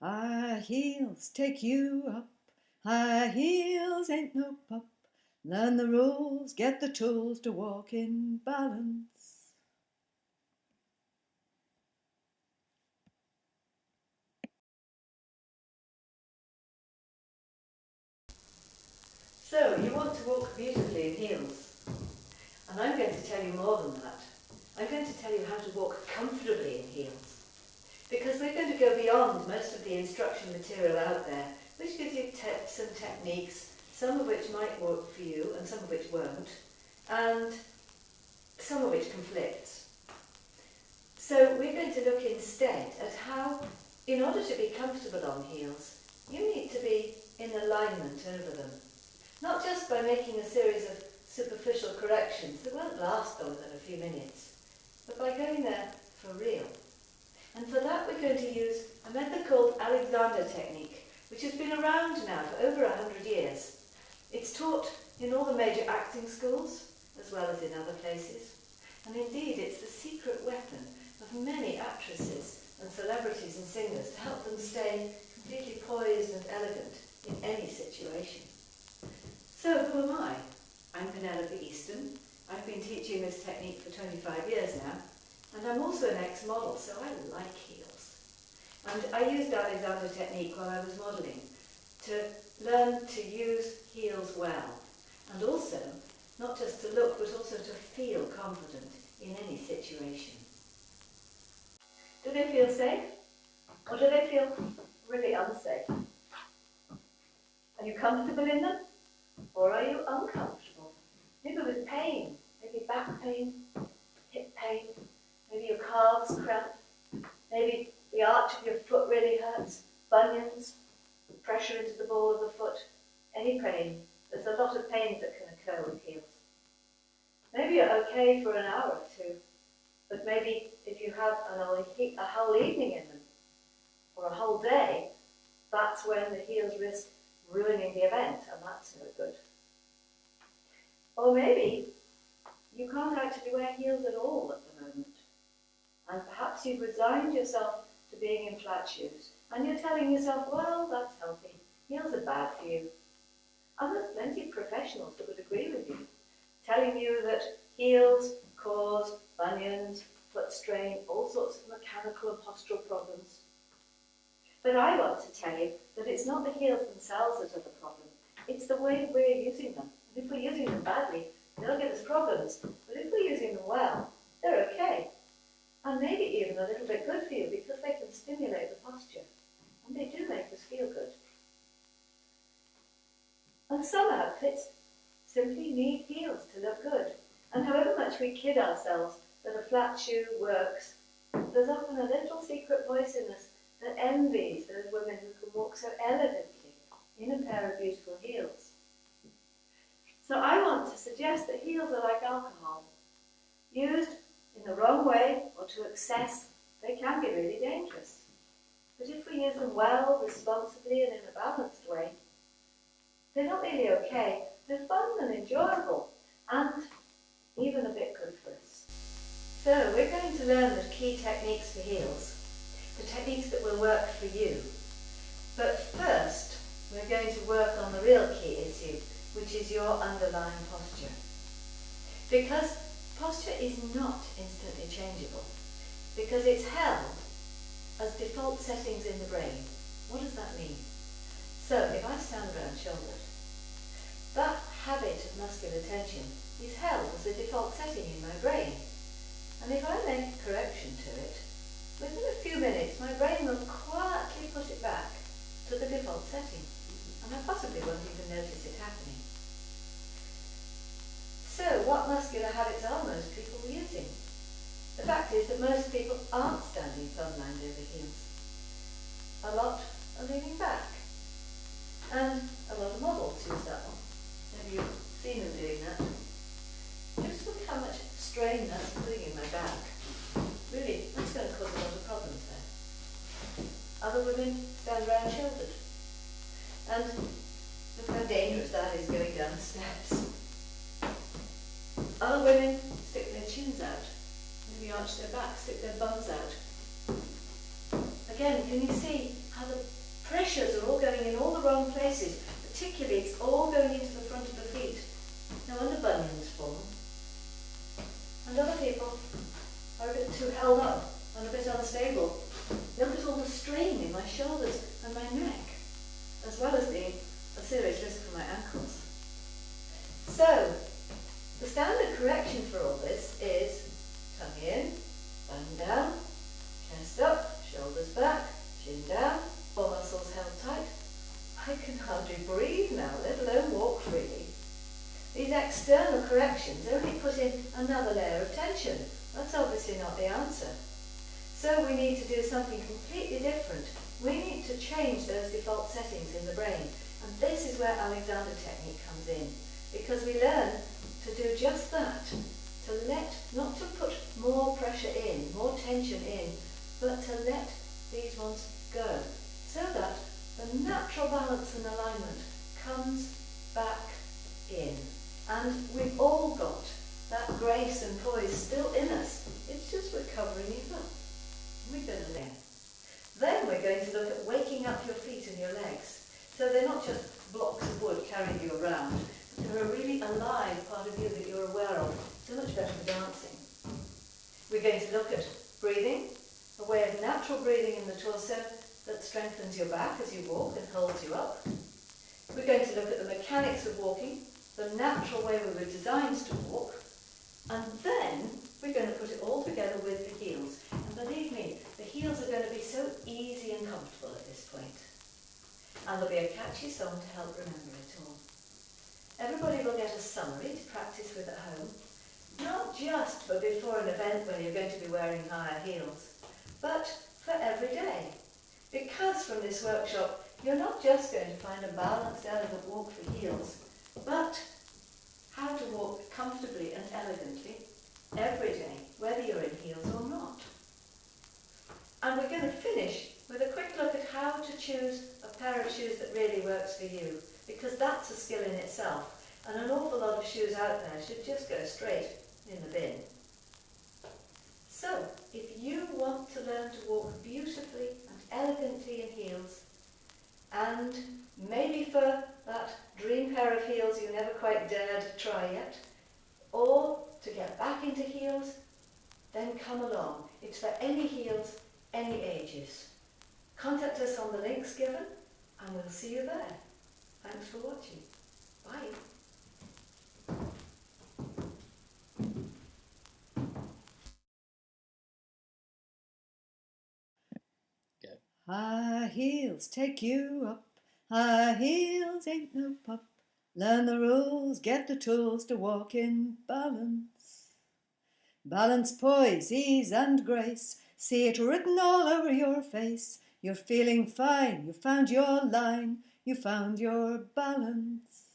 High heels take you up, high heels ain't no pup. Learn the rules, get the tools to walk in balance. So, you want to walk beautifully in heels. And I'm going to tell you more than that. I'm going to tell you how to walk comfortably in heels. Because we're going to go beyond most of the instruction material out there, which gives you tips and techniques, some of which might work for you and some of which won't, and some of which conflicts. So we're going to look instead at how, in order to be comfortable on heels, you need to be in alignment over them. Not just by making a series of superficial corrections that won't last longer than a few minutes, but by going there for real. And for that we're going to use a method called Alexander Technique, which has been around now for over 100 years. It's taught in all the major acting schools, as well as in other places. And indeed, it's the secret weapon of many actresses and celebrities and singers to help them stay completely poised and elegant in any situation. So, who am I? I'm Penelope Easton. I've been teaching this technique for 25 years now. And I'm also an ex-model, so I like heels. And I used Alexander Technique while I was modelling to learn to use heels well. And also, not just to look, but also to feel confident in any situation. Do they feel safe? Or do they feel really unsafe? Are you comfortable in them? Or are you uncomfortable? Maybe with pain, maybe back pain, hip pain, maybe your calves cramp, maybe the arch of your foot really hurts, bunions, pressure into the ball of the foot, any pain. There's a lot of pain that can occur with heels. Maybe you're okay for an hour or two, but maybe if you have a whole evening in them, or a whole day, that's when the heels risk ruining the event, and that's no good. Or maybe you can't actually wear heels at all at the moment. And perhaps you've resigned yourself to being in flat shoes, and you're telling yourself, well, that's healthy, heels are bad for you. And there's plenty of professionals that would agree with you, telling you that heels cause bunions, foot strain, all sorts of mechanical and postural problems. But I want to tell you that it's not the heels themselves that are the problem, it's the way we're using them. And if we're using them badly, they'll give us problems. But if we're using them well, they're okay. And maybe even a little bit good for you because they can stimulate the posture. And they do make us feel good. And some outfits simply need heels to look good. And however much we kid ourselves that a flat shoe works, there's often a little secret voice in us that envies those women who can walk so elegantly in a pair of beautiful heels. So I want to suggest that heels are like alcohol. Used in the wrong way or to excess, they can be really dangerous. But if we use them well, responsibly and in a balanced way, they're not really okay, they're fun and enjoyable and even a bit good for us. So we're going to learn the key techniques for heels, the techniques that will work for you. But first, we're going to work on the real key issue, which is your underlying posture. Because posture is not instantly changeable, because it's held as default settings in the brain. What does that mean? So if I stand round-shouldered, that habit of muscular tension is held as a default setting in my brain. And if I make a correction to it, within a few minutes my brain will quietly put it back to the default setting. And I possibly won't even notice it happening. So what muscular habits are most people using? The fact is that most people aren't standing thumb-lined over heels. A lot are leaning back. And a lot of models use that one. Have you seen them doing that? Just look how much strain that's putting in my back. Really, that's going to cause a lot of problems there. Other women stand round-shouldered. And look how dangerous that is going down the steps. Other women stick their chins out. Maybe arch their back, stick their bums out. Again, can you see how the wrong places. Particularly, it's all going into the front of the feet. No wonder bunions form. And other people are a bit too held up and a bit unstable. Look at all the strain in my shoulders and my neck, as well as being a serious risk for my ankles. So, the standard correction for all this is tummy in, button down, chest up, shoulders back, chin down, core muscles held tight. I can hardly breathe now, let alone walk freely. These external corrections only put in another layer of tension. That's obviously not the answer. So we need to do something completely different. We need to change those default settings in the brain. And this is where Alexander technique comes in. Because we learn to do just that. Not to put more pressure in, more tension in, but to let these ones go. So that the natural balance and alignment comes back in. And we've all got that grace and poise still in us. It's just we're covering it up. We're going to learn. Then we're going to look at waking up your feet and your legs. So they're not just blocks of wood carrying you around. They're a really alive part of you that you're aware of. So much better for dancing. We're going to look at breathing, a way of natural breathing in the torso that strengthens your back as you walk and holds you up. We're going to look at the mechanics of walking, the natural way we were designed to walk, and then we're going to put it all together with the heels. And believe me, the heels are going to be so easy and comfortable at this point. And there'll be a catchy song to help remember it all. Everybody will get a summary to practice with at home, not just for before an event when you're going to be wearing higher heels, but for every day. Because from this workshop, you're not just going to find a balanced, elegant walk for heels, but how to walk comfortably and elegantly every day, whether you're in heels or not. And we're going to finish with a quick look at how to choose a pair of shoes that really works for you, because that's a skill in itself, and an awful lot of shoes out there should just go straight in the bin. So, if you want to learn to walk beautifully and elegantly in heels, and maybe for that dream pair of heels you never quite dared try yet, or to get back into heels, then come along. It's for any heels, any ages. Contact us on the links given, and we'll see you there. Thanks for watching. Bye. High heels take you up, high heels ain't no pup. Learn the rules, get the tools to walk in balance. Balance, poise, ease and grace, see it written all over your face. You're feeling fine, you found your line, you found your balance.